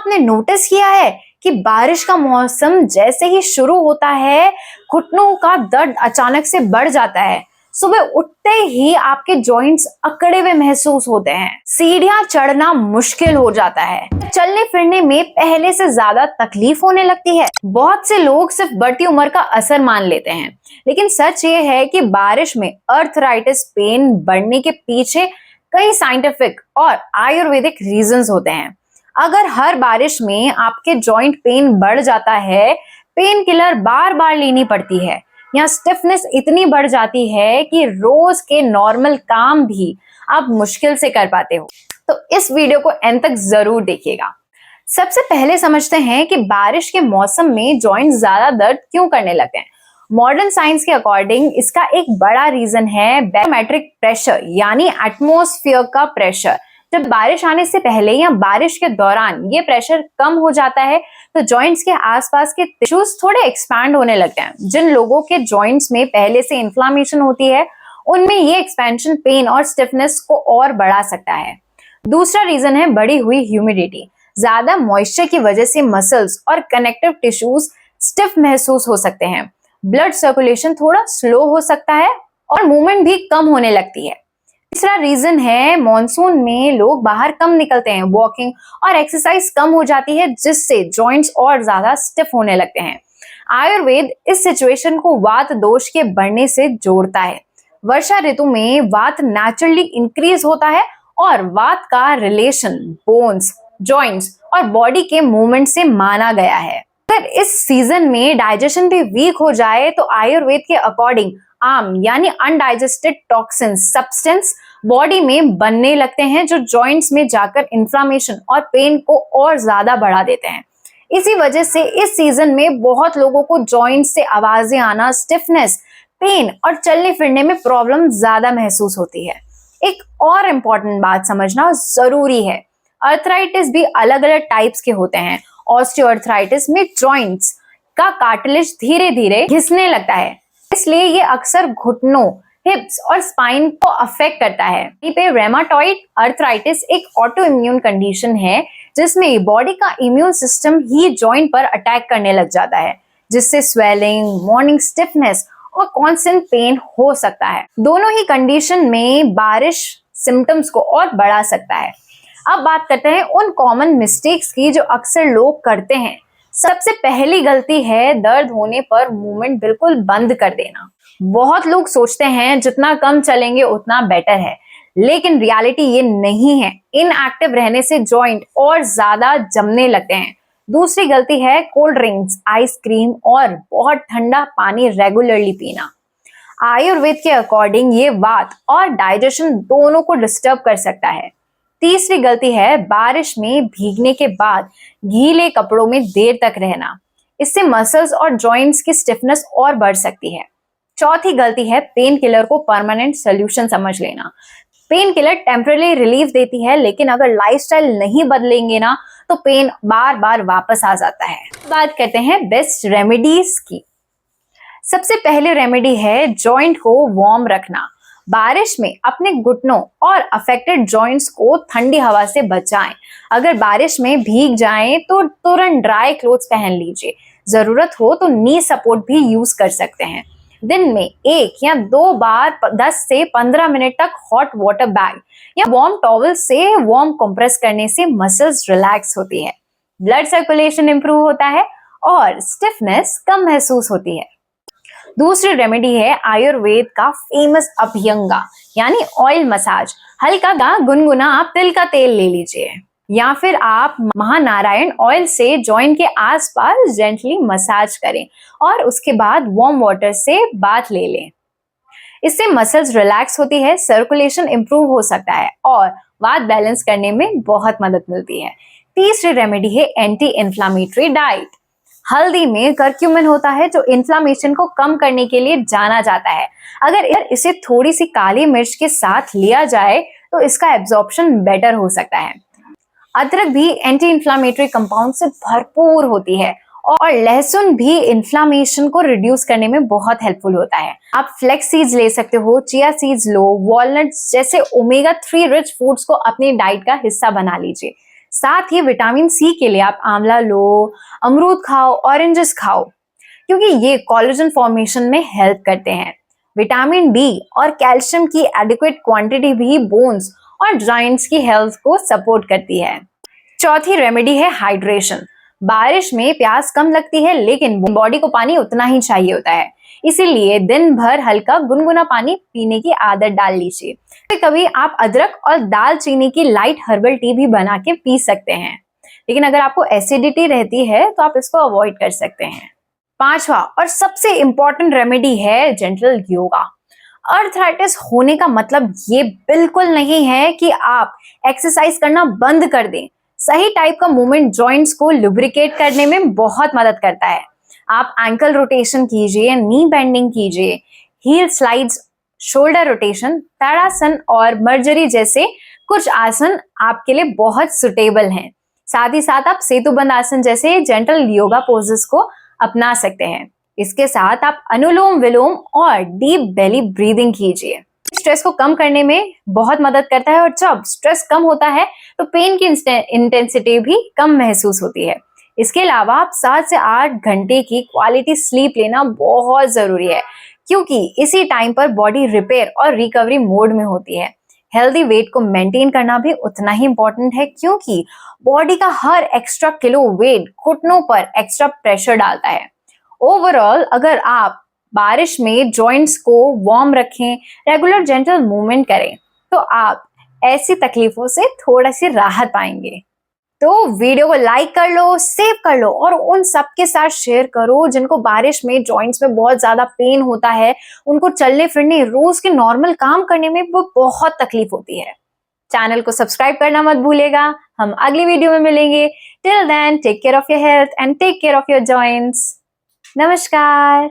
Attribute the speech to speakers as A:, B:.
A: आपने नोटिस किया है कि बारिश का मौसम जैसे ही शुरू होता है, घुटनों का दर्द अचानक से बढ़ जाता है। सुबह उठते ही आपके जॉइंट्स अकड़े हुए महसूस होते हैं, सीढ़ियां चढ़ना मुश्किल हो जाता है, चलने फिरने में पहले से ज्यादा तकलीफ होने लगती है। बहुत से लोग सिर्फ बढ़ती उम्र का असर मान लेते हैं, लेकिन सच ये है कि बारिश में अर्थराइटिस पेन बढ़ने के पीछे कई साइंटिफिक और आयुर्वेदिक रीजंस होते हैं। अगर हर बारिश में आपके जॉइंट पेन बढ़ जाता है, पेन किलर बार बार लेनी पड़ती है, या स्टिफनेस इतनी बढ़ जाती है कि रोज के नॉर्मल काम भी आप मुश्किल से कर पाते हो, तो इस वीडियो को एंड तक जरूर देखिएगा। सबसे पहले समझते हैं कि बारिश के मौसम में जॉइंट ज्यादा दर्द क्यों करने लगते हैं। मॉडर्न साइंस के अकॉर्डिंग इसका एक बड़ा रीजन है बैरोमेट्रिक प्रेशर, यानी एटमॉस्फेयर का प्रेशर। जब बारिश आने से पहले या बारिश के दौरान ये प्रेशर कम हो जाता है तो जॉइंट्स के आसपास के टिश्यूज थोड़े एक्सपैंड होने लगते हैं। जिन लोगों के जॉइंट्स में पहले से इन्फ्लामेशन होती है, उनमें ये एक्सपेंशन पेन और स्टिफनेस को और बढ़ा सकता है। दूसरा रीजन है बढ़ी हुई ह्यूमिडिटी। ज्यादा मॉइस्चर की वजह से मसल्स और कनेक्टिव टिश्यूज स्टिफ महसूस हो सकते हैं, ब्लड सर्कुलेशन थोड़ा स्लो हो सकता है और मूवमेंट भी कम होने लगती है। तीसरा रीजन है मॉनसून में लोग बाहर कम निकलते हैं, वॉकिंग और एक्सरसाइज कम हो जाती है, जिससे जॉइंट्स और ज्यादा स्टिफ होने लगते हैं। आयुर्वेद इस सिचुएशन को वात दोष के बढ़ने से जोड़ता है। वर्षा ऋतु में वात नेचुरली इंक्रीज होता है और वात का रिलेशन बोन्स, जॉइंट्स और बॉडी के मूवमेंट से माना गया है। अगर इस सीजन में डाइजेशन भी वीक हो जाए तो आयुर्वेद के अकॉर्डिंग आम यानी अनडाइजेस्टेड टॉक्सिन सब्सटेंस बॉडी में बनने लगते हैं, जो जॉइंट्स में जाकर इन्फ्लामेशन और पेन को और ज्यादा बढ़ा देते हैं। इसी वजह से इस सीजन में बहुत लोगों को जॉइंट्स से आवाजें आना, स्टिफनेस, पेन और चलने फिरने में प्रॉब्लम ज्यादा महसूस होती है। एक और इम्पॉर्टेंट बात समझना जरूरी है, अर्थराइटिस भी अलग अलग टाइप्स के होते हैं। ऑस्टियोआर्थराइटिस में जॉइंट्स का कार्टिलेज धीरे धीरे घिसने लगता है, इसलिए ये अक्सर घुटनों, हिप्स और स्पाइन को अफेक्ट करता है। पे रेमाटॉइड अर्थराइटिस एक ऑटो इम्यून कंडीशन है, जिसमें बॉडी का इम्यून सिस्टम ही जॉइंट पर अटैक करने लग जाता है, जिससे स्वेलिंग, मॉर्निंग स्टिफनेस और कांस्टेंट पेन हो सकता है। दोनों ही कंडीशन में बारिश सिम्टम्स को और बढ़ा सकता है। अब बात करते हैं उन कॉमन मिस्टेक्स की जो अक्सर लोग करते हैं। सबसे पहली गलती है दर्द होने पर मूवमेंट बिल्कुल बंद कर देना। बहुत लोग सोचते हैं जितना कम चलेंगे उतना बेटर है, लेकिन रियलिटी ये नहीं है। इनएक्टिव रहने से जॉइंट और ज्यादा जमने लगते हैं। दूसरी गलती है कोल्ड ड्रिंक्स, आइसक्रीम और बहुत ठंडा पानी रेगुलरली पीना। आयुर्वेद के अकॉर्डिंग ये वात और डाइजेशन दोनों को डिस्टर्ब कर सकता है। तीसरी गलती है बारिश में भीगने के बाद गीले कपड़ों में देर तक रहना। इससे मसल्स और जॉइंट्स की स्टिफनेस और बढ़ सकती है। चौथी गलती है पेन किलर को परमानेंट सोल्यूशन समझ लेना। पेन किलर टेम्पररी रिलीफ देती है, लेकिन अगर लाइफस्टाइल नहीं बदलेंगे ना तो पेन बार बार वापस आ जाता है। बात करते हैं बेस्ट रेमेडीज की। सबसे पहले रेमेडी है जॉइंट को वार्म रखना। बारिश में अपने घुटनों और अफेक्टेड जॉइंट्स को ठंडी हवा से बचाएं। अगर बारिश में भीग जाएं तो तुरंत ड्राई क्लोथ्स पहन लीजिए। जरूरत हो तो नी सपोर्ट भी यूज कर सकते हैं। दिन में 1 या 2 बार 10 से 15 मिनट तक हॉट वाटर बैग या वार्म टॉवल से वार्म कंप्रेस करने से मसल्स रिलैक्स होती है, ब्लड सर्कुलेशन इंप्रूव होता है और स्टिफनेस कम महसूस होती है। दूसरी रेमेडी है आयुर्वेद का फेमस अभ्यंगा यानी ऑयल मसाज। हल्का गुनगुना आप तिल का तेल ले लीजिए, या फिर आप महानारायण ऑयल से जॉइंट के आसपास जेंटली मसाज करें और उसके बाद वार्म वाटर से बाथ ले लें। इससे मसल्स रिलैक्स होती है, सर्कुलेशन इंप्रूव हो सकता है और वात बैलेंस करने में बहुत मदद मिलती है। तीसरी रेमेडी है एंटी इन्फ्लामेटरी डाइट। हल्दी में करक्यूमिन होता है, जो इन्फ्लामेशन को कम करने के लिए जाना जाता है। अगर इसे थोड़ी सी काली मिर्च के साथ लिया जाए तो इसका एब्जॉर्प्शन बेटर हो सकता है। अदरक भी एंटी इन्फ्लामेटरी कंपाउंड से भरपूर होती है और लहसुन भी इन्फ्लामेशन को रिड्यूस करने में बहुत हेल्पफुल होता है। आप फ्लेक्स सीड्स ले सकते हो, चिया सीड्स लो, वॉलनट्स जैसे ओमेगा 3 रिच फूड्स को अपनी डाइट का हिस्सा बना लीजिए। साथ ही विटामिन सी के लिए आप आंवला लो, अमरूद खाओ, ऑरेंजेस खाओ, क्योंकि ये कोलेजन फॉर्मेशन में हेल्प करते हैं। विटामिन डी और कैल्शियम की एडिक्वेट क्वांटिटी भी बोन्स और जॉइंट्स की हेल्थ को सपोर्ट करती है। चौथी रेमेडी है हाइड्रेशन। बारिश में प्यास कम लगती है, लेकिन बॉडी को पानी उतना ही चाहिए होता है, इसीलिए दिन भर हल्का गुनगुना पानी पीने की आदत डाल लीजिए। कभी आप अदरक और दालचीनी की लाइट हर्बल टी भी बना के पी सकते हैं, लेकिन अगर आपको एसिडिटी रहती है तो आप इसको अवॉइड कर सकते हैं। पांचवा और सबसे इंपॉर्टेंट रेमेडी है जेंटल योगा। अर्थराइटिस होने का मतलब ये बिल्कुल नहीं है कि आप एक्सरसाइज करना बंद कर दें। सही टाइप का मूवमेंट जॉइंट्स को लुब्रिकेट करने में बहुत मदद करता है। आप एंकल रोटेशन कीजिए, नी बेंडिंग कीजिए, हील स्लाइड्स, शोल्डर रोटेशन, ताड़ासन और मर्जरी जैसे कुछ आसन आपके लिए बहुत सुटेबल हैं। साथ ही साथ आप सेतुबंद आसन जैसे जेंटल योगा पोजेस को अपना सकते हैं। इसके साथ आप अनुलोम विलोम और डीप बेली ब्रीदिंग कीजिए। स्ट्रेस को कम करने में बहुत मदद करता है, और जब स्ट्रेस कम होता है तो पेन की इंटेंसिटी भी कम महसूस होती है। इसके अलावा आप 7 से 8 घंटे की क्वालिटी स्लीप लेना बहुत जरूरी है, क्योंकि इसी टाइम पर बॉडी रिपेयर और रिकवरी मोड में होती है। हेल्दी वेट को मेंटेन करना भी उतना ही इंपॉर्टेंट है, क्योंकि बॉडी का हर एक्स्ट्रा किलो वेट घुटनों पर एक्स्ट्रा प्रेशर डालता है। ओवरऑल अगर आप बारिश में जॉइंट्स को वार्म रखें, रेगुलर जेंटल मूवमेंट करें, तो आप ऐसी तकलीफों से थोड़ा सी राहत पाएंगे। तो वीडियो को लाइक कर लो, सेव कर लो और उन सबके साथ शेयर करो जिनको बारिश में जॉइंट्स में बहुत ज्यादा पेन होता है, उनको चलने फिरने, रोज के नॉर्मल काम करने में वो बहुत तकलीफ होती है। चैनल को सब्सक्राइब करना मत भूलेगा। हम अगली वीडियो में मिलेंगे। Till then take care of your health and take care of your joints. नमस्कार।